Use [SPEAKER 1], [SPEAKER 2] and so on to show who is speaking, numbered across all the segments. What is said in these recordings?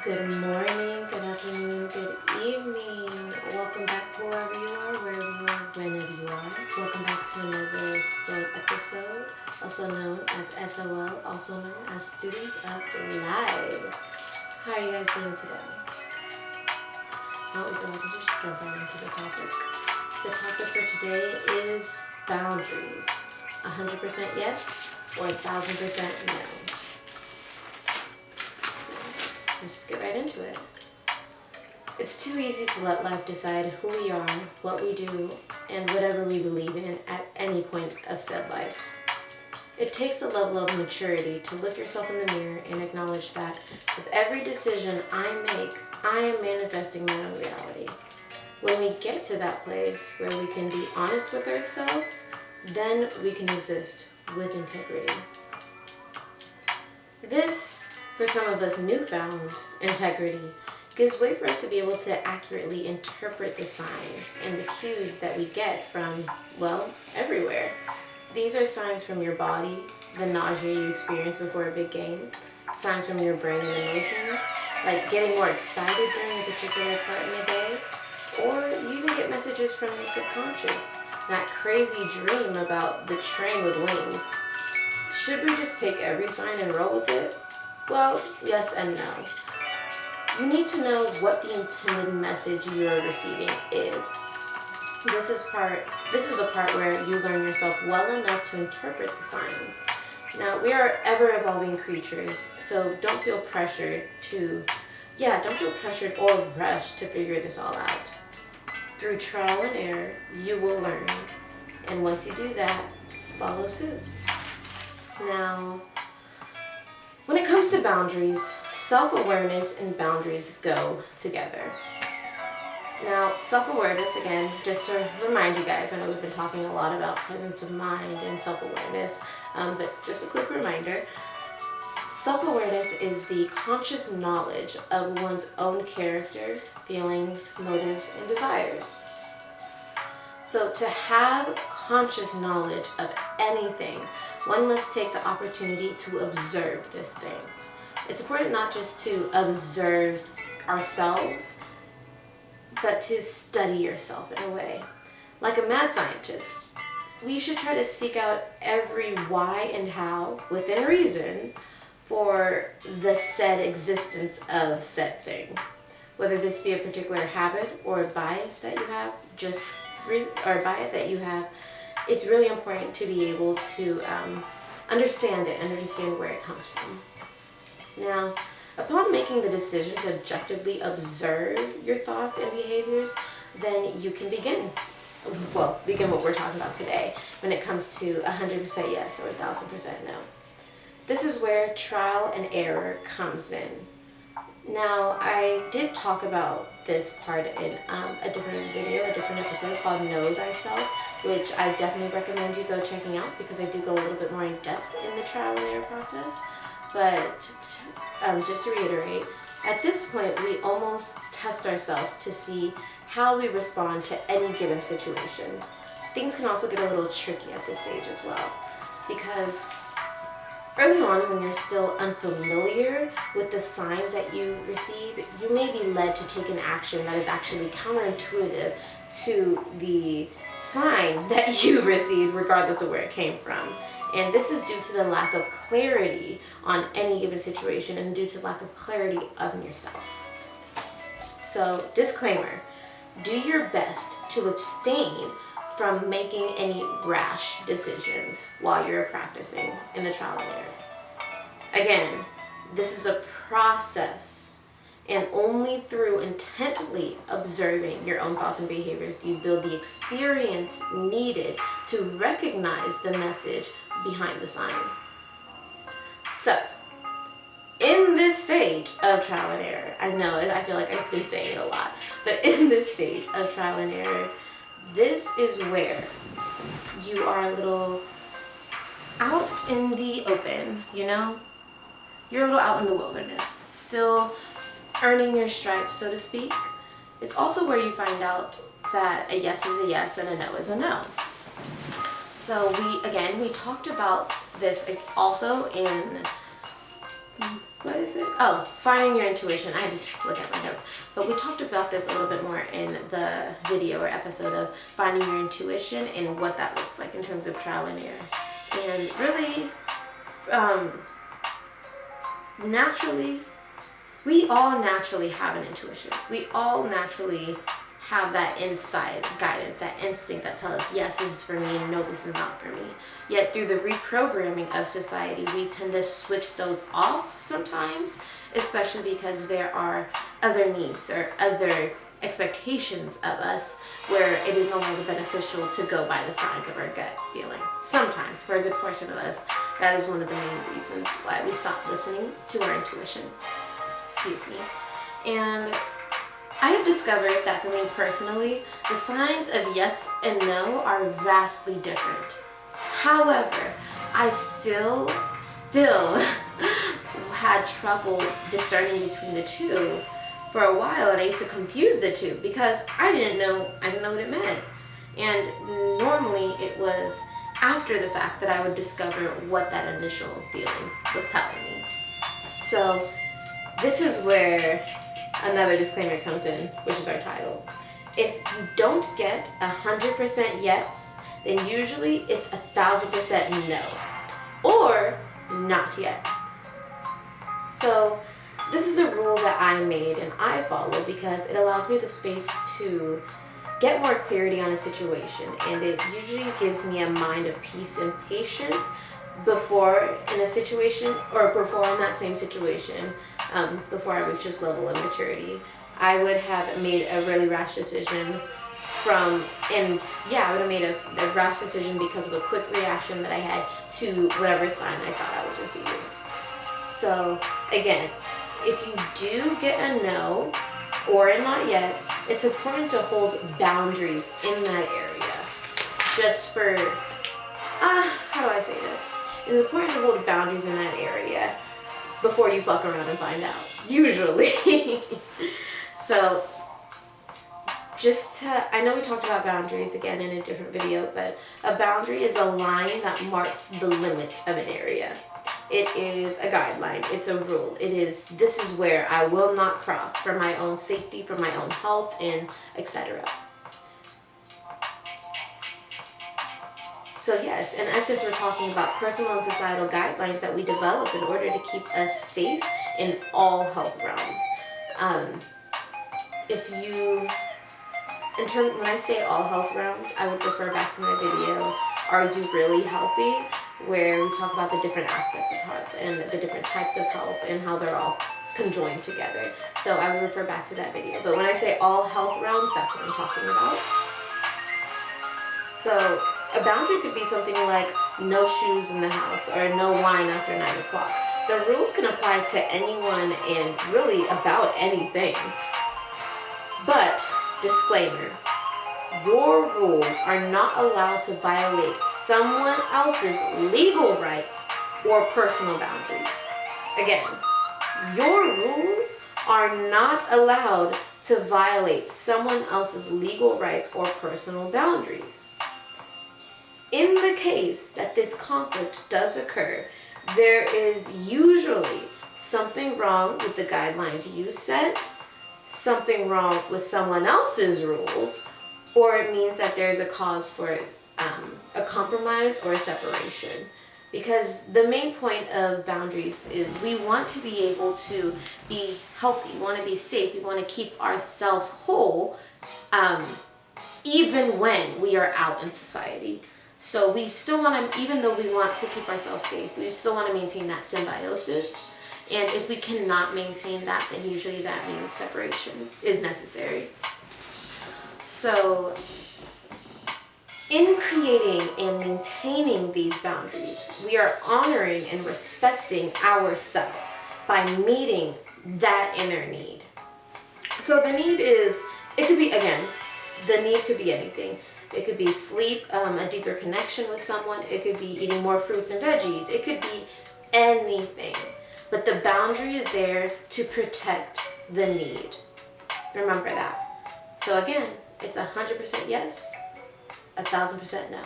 [SPEAKER 1] Good morning, good afternoon, good evening. Welcome back wherever you are, whenever you are. Welcome back to another SOL episode, also known as SOL, also known as Students of Life. How are you guys doing today? Well, we go ahead and just jump right into the topic. The topic for today is boundaries. 100% yes or 1000% no. Let's just get right into it. It's too easy to let life decide who we are, what we do, and whatever we believe in at any point of said life. It takes a level of maturity to look yourself in the mirror and acknowledge that with every decision I make, I am manifesting my own reality. When we get to that place where we can be honest with ourselves, then we can exist with integrity. This, for some of us, newfound integrity gives way for us to be able to accurately interpret the signs and the cues that we get from, well, everywhere. These are signs from your body, the nausea you experience before a big game, signs from your brain and emotions, like getting more excited during a particular part in the day, or you even get messages from your subconscious, that crazy dream about the train with wings. Should we just take every sign and roll with it? Well, yes and no. You need to know what the intended message you are receiving is. This is the part where you learn yourself well enough to interpret the signs. Now, we are ever-evolving creatures, so don't feel pressured or rushed to figure this all out. Through trial and error, you will learn. And once you do that, follow suit. Now, when it comes to boundaries, self-awareness and boundaries go together. Now, self-awareness, again, just to remind you guys, I know we've been talking a lot about presence of mind and self-awareness, but just a quick reminder, self-awareness is the conscious knowledge of one's own character, feelings, motives, and desires. So to have conscious knowledge of anything, one must take the opportunity to observe this thing. It's important not just to observe ourselves, but to study yourself in a way. Like a mad scientist, we should try to seek out every why and how, within reason, for the said existence of said thing. Whether this be a particular habit or a bias that you have, it's really important to be able to understand it and understand where it comes from. Now, upon making the decision to objectively observe your thoughts and behaviors, then you can begin what we're talking about today when it comes to 100% yes or 1000% no. This is where trial and error comes in. Now, I did talk about this part in a different video, a different episode called Know Thyself, which I definitely recommend you go checking out because I do go a little bit more in depth in the trial and error process. But just to reiterate, at this point, we almost test ourselves to see how we respond to any given situation. Things can also get a little tricky at this stage as well, because early on, when you're still unfamiliar with the signs that you receive, you may be led to take an action that is actually counterintuitive to the sign that you received, regardless of where it came from. And this is due to the lack of clarity on any given situation and due to lack of clarity of yourself. So, disclaimer, do your best to abstain from making any rash decisions while you're practicing in the trial and error. Again, this is a process, and only through intently observing your own thoughts and behaviors do you build the experience needed to recognize the message behind the sign. So, in this stage of trial and error, I feel like I've been saying it a lot, but in this stage of trial and error, this is where you are a little out in the open, You're a little out in the wilderness, still earning your stripes, so to speak. It's also where you find out that a yes is a yes and a no is a no. So we talked about this also in what is it? Oh, finding your intuition. I had to look at my notes. But we talked about this a little bit more in the video or episode of finding your intuition and what that looks like in terms of trial and error. And really, naturally, we all naturally have an intuition. We all naturally have that inside guidance, that instinct that tells us, yes, this is for me, and no, this is not for me. Yet through the reprogramming of society, we tend to switch those off sometimes, especially because there are other needs or other expectations of us where it is no longer beneficial to go by the signs of our gut feeling. Sometimes, for a good portion of us, that is one of the main reasons why we stop listening to our intuition. Excuse me. And I have discovered that for me personally, the signs of yes and no are vastly different. However, I still had trouble discerning between the two for a while, and I used to confuse the two because I didn't know what it meant. And normally it was after the fact that I would discover what that initial feeling was telling me. So this is where another disclaimer comes in, which is our title. If you don't get 100% yes, then usually it's 1,000% no, or not yet. So this is a rule that I made and I follow because it allows me the space to get more clarity on a situation, and it usually gives me a mind of peace and patience before in a situation, or before in that same situation, before I reach this level of maturity. I would have made a really rash decision I would have made a rash decision because of a quick reaction that I had to whatever sign I thought I was receiving. So again, if you do get a no or a not yet, it's important to hold boundaries in that area. Just for, how do I say this? It's important to hold boundaries in that area before you fuck around and find out, usually. So, I know we talked about boundaries again in a different video, but a boundary is a line that marks the limits of an area. It is a guideline, it's a rule. This is where I will not cross for my own safety, for my own health, and etc. So yes, in essence, we're talking about personal and societal guidelines that we develop in order to keep us safe in all health realms. When I say all health realms, I would refer back to my video, Are You Really Healthy? Where we talk about the different aspects of health and the different types of health and how they're all conjoined together. So I would refer back to that video. But when I say all health realms, that's what I'm talking about. So a boundary could be something like no shoes in the house or no wine after 9 o'clock. The rules can apply to anyone and really about anything. But, disclaimer, your rules are not allowed to violate someone else's legal rights or personal boundaries. Again, your rules are not allowed to violate someone else's legal rights or personal boundaries. In the case that this conflict does occur, there is usually something wrong with the guidelines you set, something wrong with someone else's rules, or it means that there's a cause for a compromise or a separation. Because the main point of boundaries is we want to be able to be healthy, we want to be safe, we want to keep ourselves whole, even when we are out in society. So we still want to, even though we want to keep ourselves safe, we still want to maintain that symbiosis. And if we cannot maintain that, then usually that means separation is necessary. So in creating and maintaining these boundaries, we are honoring and respecting ourselves by meeting that inner need. So the need the need could be anything. It could be sleep, a deeper connection with someone. It could be eating more fruits and veggies. It could be anything. But the boundary is there to protect the need. Remember that. So again, it's 100% yes, 1,000% no.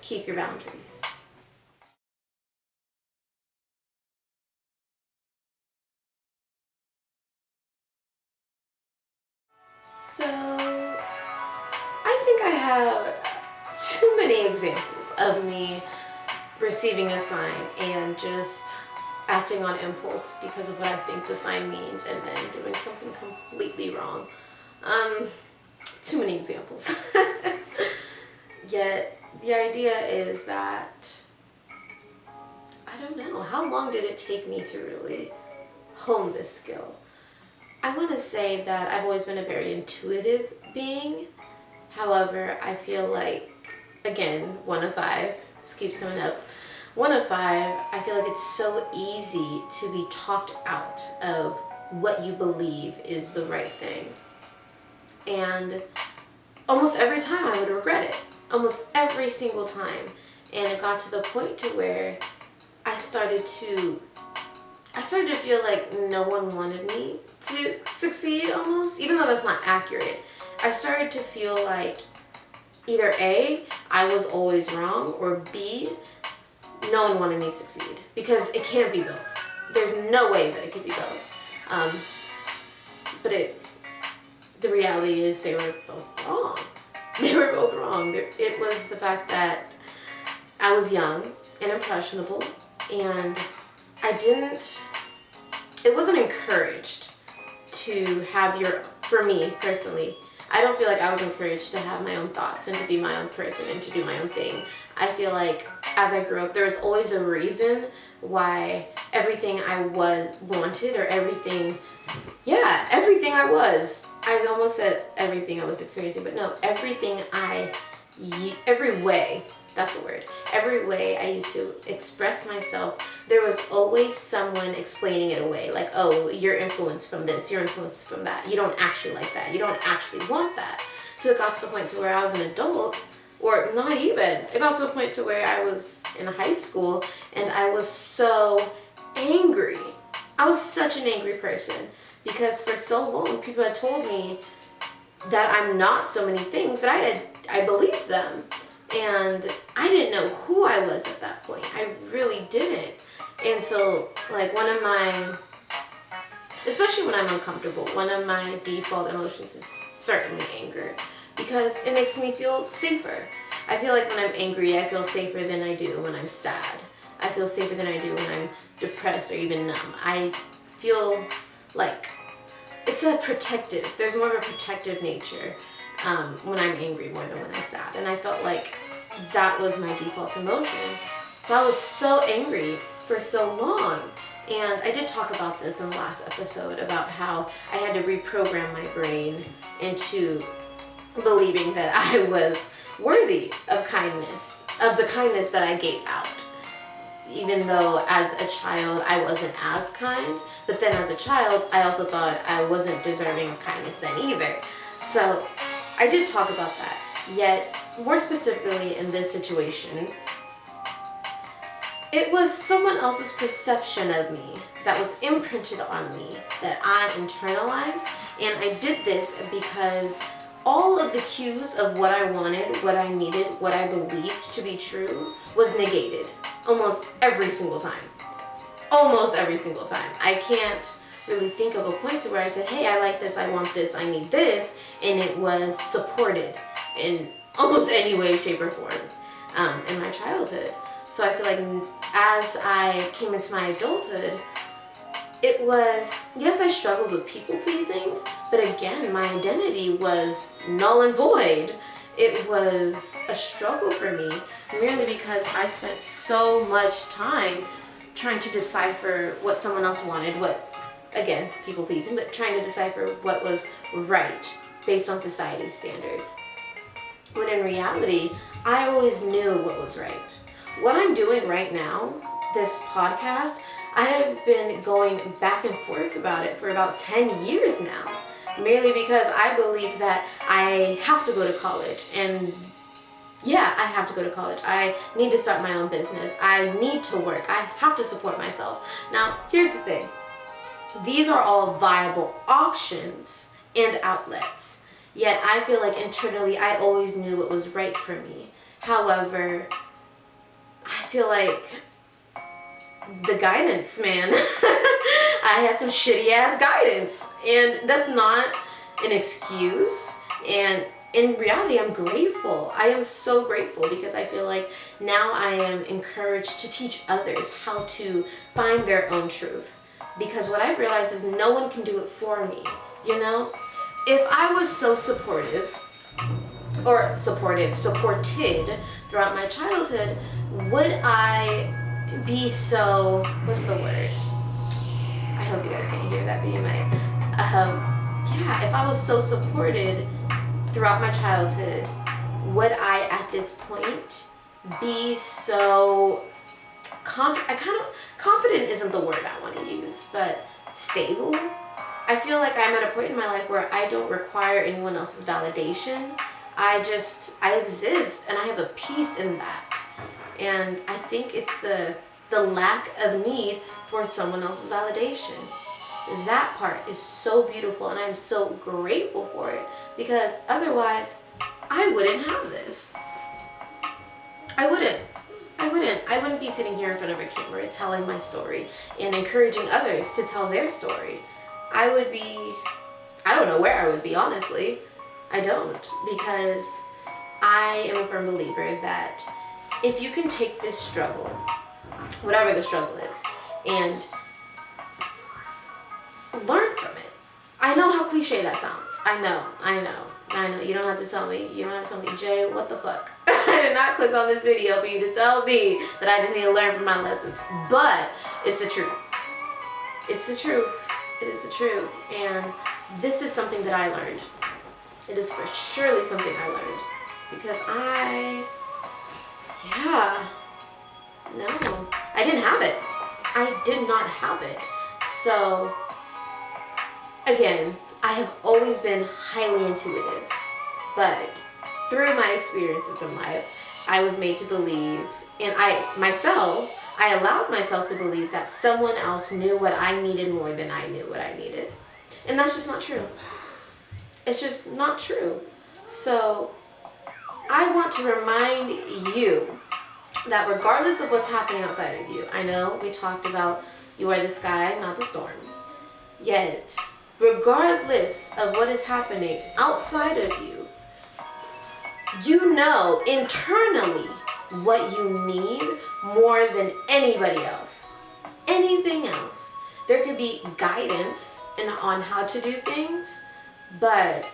[SPEAKER 1] Keep your boundaries. think I have too many examples of me receiving a sign and just acting on impulse because of what I think the sign means and then doing something completely wrong. Too many examples. Yet the idea is that, I don't know, how long did it take me to really hone this skill? I want to say that I've always been a very intuitive being. However, I feel like, again, 1 of 5, this keeps coming up, 1 of 5, I feel like it's so easy to be talked out of what you believe is the right thing. And almost every time I would regret it. Almost every single time. And it got to the point to where I started to feel like no one wanted me to succeed almost, even though that's not accurate. I started to feel like either A, I was always wrong, or B, no one wanted me to succeed. Because it can't be both. There's no way that it could be both. But the reality is they were both wrong. They were both wrong. It was the fact that I was young and impressionable, and it wasn't encouraged to have for me personally, I don't feel like I was encouraged to have my own thoughts and to be my own person and to do my own thing. I feel like as I grew up, there was always a reason why everything I wanted, or everything I was. I almost said everything I was experiencing, but no, every way, that's the word. Every way I used to express myself, there was always someone explaining it away. Like, oh, you're influenced from this, you're influenced from that. You don't actually like that. You don't actually want that. So it got to the point to where I was an adult, or not even. It got to the point to where I was in high school and I was so angry. I was such an angry person because for so long people had told me that I'm not so many things that I believed them. And I didn't know who I was at that point. I really didn't. And so, like, especially when I'm uncomfortable, one of my default emotions is certainly anger, because it makes me feel safer. I feel like when I'm angry, I feel safer than I do when I'm sad. I feel safer than I do when I'm depressed or even numb. I feel like there's more of a protective nature when I'm angry more than when I'm sad. And I felt like that was my default emotion. So I was so angry for so long. And I did talk about this in the last episode about how I had to reprogram my brain into believing that I was worthy of kindness, of the kindness that I gave out. Even though as a child I wasn't as kind, but then as a child I also thought I wasn't deserving of kindness then either. So I did talk about that. Yet, more specifically in this situation, it was someone else's perception of me that was imprinted on me that I internalized, and I did this because all of the cues of what I wanted, what I needed, what I believed to be true was negated almost every single time. Almost every single time. I can't really think of a point to where I said, hey, I like this, I want this, I need this, and it was supported in almost any way, shape, or form in my childhood. So I feel like as I came into my adulthood, it was, yes, I struggled with people pleasing, but again, my identity was null and void. It was a struggle for me, merely because I spent so much time trying to decipher what someone else wanted, again, people pleasing, but trying to decipher what was right based on society's standards. When in reality, I always knew what was right. What I'm doing right now, this podcast, I have been going back and forth about it for about 10 years now, merely because I believe that I have to go to college. And yeah, I have to go to college. I need to start my own business. I need to work. I have to support myself. Now, here's the thing. These are all viable options and outlets. Yet I feel like internally I always knew what was right for me. However, I feel like the guidance, man. I had some shitty ass guidance. And that's not an excuse. And in reality, I'm grateful. I am so grateful because I feel like now I am encouraged to teach others how to find their own truth. Because what I've realized is no one can do it for me, you know? If I was so supported throughout my childhood, would I be so, what's the word? I hope you guys can't hear that, but you might. Yeah, if I was so supported throughout my childhood, would I at this point be so confident isn't the word I want to use, but stable? I feel like I'm at a point in my life where I don't require anyone else's validation. I exist, and I have a peace in that. And I think it's the lack of need for someone else's validation. That part is so beautiful, and I'm so grateful for it, because otherwise I wouldn't have this. I wouldn't be sitting here in front of a camera telling my story and encouraging others to tell their story. I don't know where I would be, honestly. I don't, because I am a firm believer that if you can take this struggle, whatever the struggle is, and learn from it. I know how cliche that sounds. I know. You don't have to tell me. Jay, what the fuck? I did not click on this video for you to tell me that I just need to learn from my lessons. But it's the truth. It's the truth. It is the truth. And this is something that I learned. It is for surely something I learned. Because I didn't have it. I did not have it. So, again, I have always been highly intuitive, but through my experiences in life, I was made to believe, and I allowed myself to believe that someone else knew what I needed more than I knew what I needed. And that's just not true. It's just not true. So, I want to remind you that regardless of what's happening outside of you, I know we talked about you are the sky, not the storm. Yet, regardless of what is happening outside of you, you know internally what you need more than anybody else. Anything else. There could be guidance on how to do things, but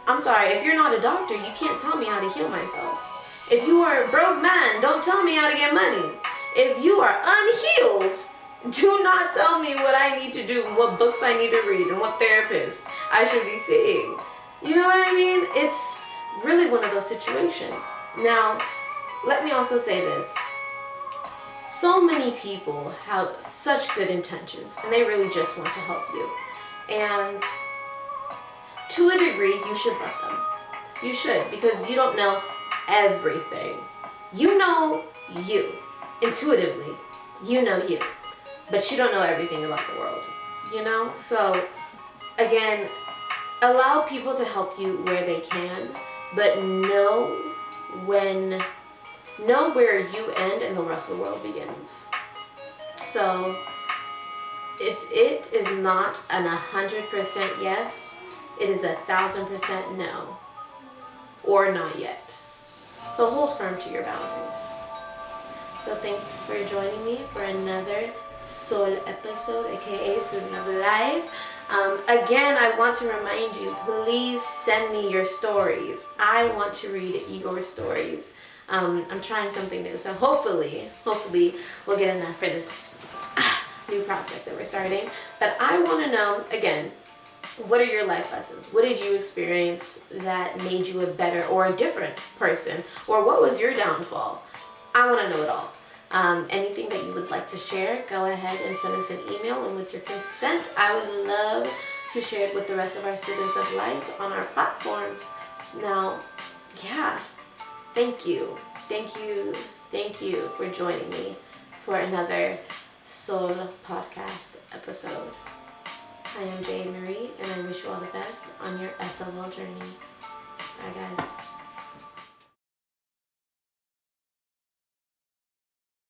[SPEAKER 1] I'm sorry, if you're not a doctor, you can't tell me how to heal myself. If you are a broke man, don't tell me how to get money. If you are unhealed, do not tell me what I need to do, what books I need to read, and what therapist I should be seeing. You know what I mean? It's really one of those situations. Now, let me also say this. So many people have such good intentions, and they really just want to help you. And to a degree, you should let them. You should, because you don't know everything. You know you. Intuitively, you know you. But you don't know everything about the world, you know? So, again, allow people to help you where they can, but know where you end and the rest of the world begins. So, if it is not an 100% yes, it is 1,000% no, or not yet. So hold firm to your boundaries. So thanks for joining me for another Soul episode, aka Student of Life. Again, I want to remind you, please send me your stories. I want to read your stories. I'm trying something new, so hopefully we'll get enough for this new project that we're starting. But I want to know, again, what are your life lessons? What did you experience that made you a better or a different person? Or what was your downfall? I want to know it all. Anything that you would like to share, go ahead and send us an email, and with your consent, I would love to share it with the rest of our students of life on our platforms. Now, yeah, thank you for joining me for another Soul Podcast episode. I am Jade Marie, and I wish you all the best on your SOL journey. Bye, guys.